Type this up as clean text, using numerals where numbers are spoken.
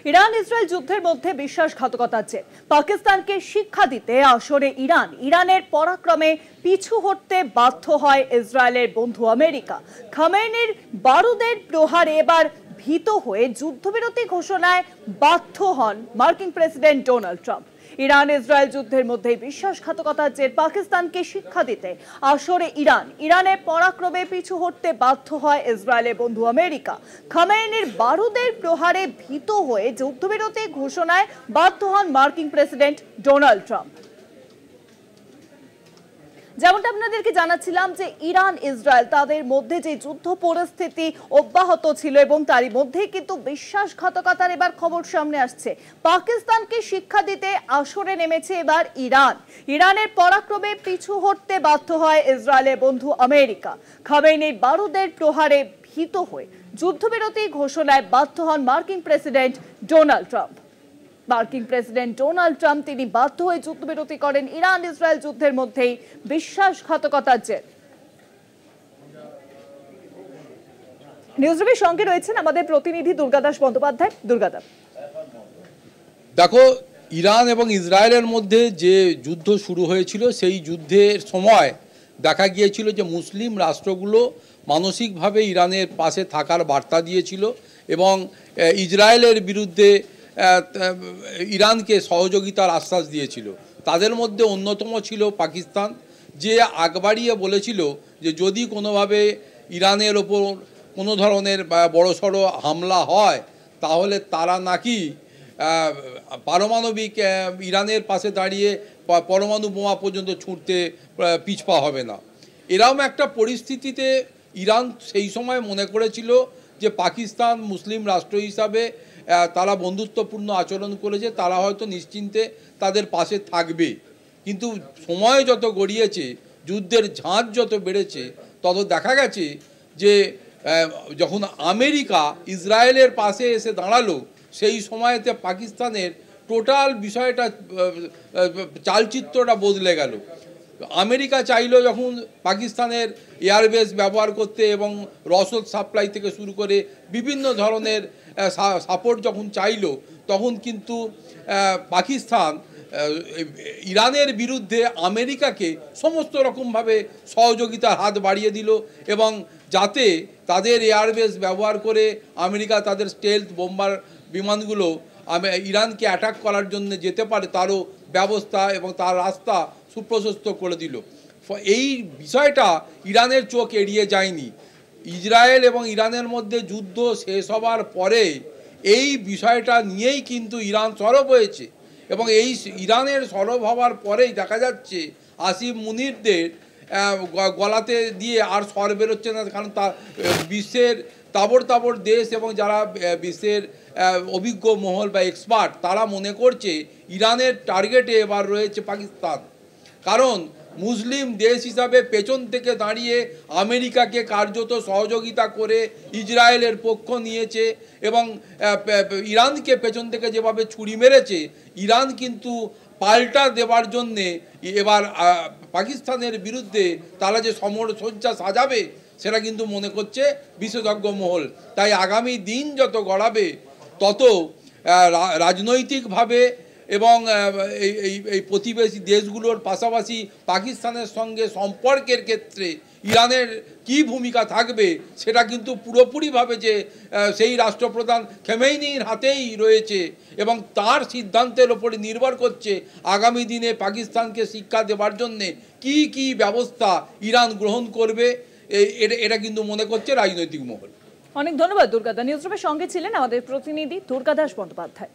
Iran Israel যুদ্ধের মধ্যে বিশ্বাসঘাতকতার জের পাকিস্তানকে শিক্ষা দিতে আসরে ইরানের পরাক্রমে পিছু হটতে বাধ্য হয় ইসরায়েলের বন্ধু আমেরিকা। খামেনির বারুদের প্রহারে এবার ভীত হয়ে যুদ্ধবিরতি ঘোষণায় বাধ্য হন মার্কিন president Donald Trump. Iran Israel যুদ্ধের মধ্যে বিশ্বাসঘাতকতার জের পাকিস্তানকে শিক্ষা দিতে আসরে ইরানের পরাক্রমে পিছু হটতে বাধ্য হয় ইসরায়েলের বন্ধু আমেরিকা। খামেনির বারুদের প্রহারে ভীত হয়ে যুদ্ধবিরতি ঘোষণায় বাধ্য হন মার্কিন প্রেসিডেন্ট ডোনাল্ড ট্রাম্প। যেমনটা আপনাদেরকে জানাচ্ছিলাম যে ইরান ইসরায়েল তাদের মধ্যে যে যুদ্ধ পরিস্থিতি অব্যাহত ছিল এবং তারই মধ্যে কিন্তু বিশ্বাসঘাতকতার এবার খবর সামনে আসছে। পাকিস্তানকে শিক্ষা দিতে আসরে নেমেছে এবার ইরানের পরাক্রমে পিছু হটতে বাধ্য হয় ইসরায়েলের বন্ধু আমেরিকা। খামেনির বারুদের প্রহারে ভীত হয়ে যুদ্ধবিরতি ঘোষণায় বাধ্য হন মার্কিন প্রেসিডেন্ট ডোনাল্ড ট্রাম্প। মার্কিন প্রেসিডেন্ট ডোনাল্ড ট্রাম্প তিনি বাধ্য হয়ে যুদ্ধবিরতি করেন ইরান ইসরায়েল যুদ্ধের মধ্যেই বিশ্বাসঘাতকতার জের। নিউজরুমের সঙ্গে রয়েছেন আমাদের প্রতিনিধি দুর্গাদাস বন্দ্যোপাধ্যায়। দুর্গাদাস, দেখো, ইরান এবং ইসরায়েলের মধ্যে যে যুদ্ধ শুরু হয়েছিল সেই যুদ্ধের সময় দেখা গিয়েছিল যে মুসলিম রাষ্ট্রগুলো মানসিকভাবে ইরানের পাশে থাকার বার্তা দিয়েছিল এবং ইসরায়েলের বিরুদ্ধে ইরানকে সহযোগিতার আশ্বাস দিয়েছিল। তাদের মধ্যে অন্যতম ছিল পাকিস্তান, যে আগ বাড়িয়ে বলেছিল যে যদি কোনোভাবে ইরানের ওপর কোনো ধরনের বড়সড় হামলা হয় তাহলে তারা নাকি পারমাণবিক ইরানের পাশে দাঁড়িয়ে পরমাণু বোমা পর্যন্ত ছুঁড়তে পিছপা হবে না। এরকম একটা পরিস্থিতিতে ইরান সেই সময় মনে করেছিল যে পাকিস্তান মুসলিম রাষ্ট্র হিসাবে তারা বন্ধুত্বপূর্ণ আচরণ করেছে, তারা হয়তো নিশ্চিন্তে তাদের পাশে থাকবে। কিন্তু সময় যত গড়িয়েছে, যুদ্ধের ঝাঁজ যত বেড়েছে, তত দেখা গেছে যে যখন আমেরিকা ইসরায়েলের পাশে এসে দাঁড়ালো সেই সময়তে পাকিস্তানের টোটাল বিষয়টা চালচিত্রটা বদলে গেল। আমেরিকা চাইলো যখন পাকিস্তানের এয়ারবেস ব্যবহার করতে এবং রসদ সাপ্লাই থেকে শুরু করে বিভিন্ন ধরনের সাপোর্ট যখন চাইলো, তখন কিন্তু পাকিস্তান ইরানের বিরুদ্ধে আমেরিকাকে সমস্ত রকমভাবে সহযোগিতার হাত বাড়িয়ে দিল এবং যাতে তাদের এয়ারবেস ব্যবহার করে আমেরিকা তাদের স্টেলথ বোম্বার বিমানগুলো ইরানকে অ্যাটাক করার জন্য যেতে পারে তারও ব্যবস্থা এবং তার রাস্তা সুপ্রশস্ত করে দিল। এই বিষয়টা ইরানের চোখ এড়িয়ে যায়নি। ইসরায়েল এবং ইরানের মধ্যে যুদ্ধ শেষ হবার পরে এই বিষয়টা নিয়েই কিন্তু ইরান সরব হয়েছে এবং এই ইরানের সরব হওয়ার পরেই দেখা যাচ্ছে আসিফ মুনিরদের গলাতে দিয়ে আর স্বর বেরোচ্ছে না, কারণ তা বিশ্বের তাবড় দেশ এবং যারা বিশ্বের অভিজ্ঞ মহল বা এক্সপার্ট তারা মনে করছে ইরানের টার্গেটে এবার রয়েছে পাকিস্তান। কারণ মুসলিম দেশ হিসাবে পেছন থেকে দাঁড়িয়ে আমেরিকাকে কার্যত সহযোগিতা করে ইসরায়েলের পক্ষ নিয়েছে এবং ইরানকে পেছন থেকে যেভাবে ছুরি মেরেছে, ইরান কিন্তু পাল্টা দেবার জন্যে এবার পাকিস্তানের বিরুদ্ধে তারা যে সমরসজ্জা সাজাবে সেটা কিন্তু মনে করছে বিশেষজ্ঞ মহল। তাই আগামী দিন যত গড়াবে তত রাজনৈতিকভাবে এবং এই প্রতিবেশী দেশগুলোর পাশাপাশি পাকিস্তানের সঙ্গে সম্পর্কের ক্ষেত্রে ইরানের কি ভূমিকা থাকবে সেটা কিন্তু পুরোপুরিভাবে যে সেই রাষ্ট্রপ্রধান খামেনির হাতেই রয়েছে এবং তার সিদ্ধান্তের ওপরে নির্ভর করছে আগামী দিনে পাকিস্তানকে শিক্ষা দেওয়ার জন্যে কি ব্যবস্থা ইরান গ্রহণ করবে। এটা কিন্তু মনে করছে রাজনৈতিক মহল। অনেক ধন্যবাদ দুর্গাদা। নিউজরুমের সঙ্গে ছিলেন আমাদের প্রতিনিধি দুর্গাদাস বন্দ্যোপাধ্যায়।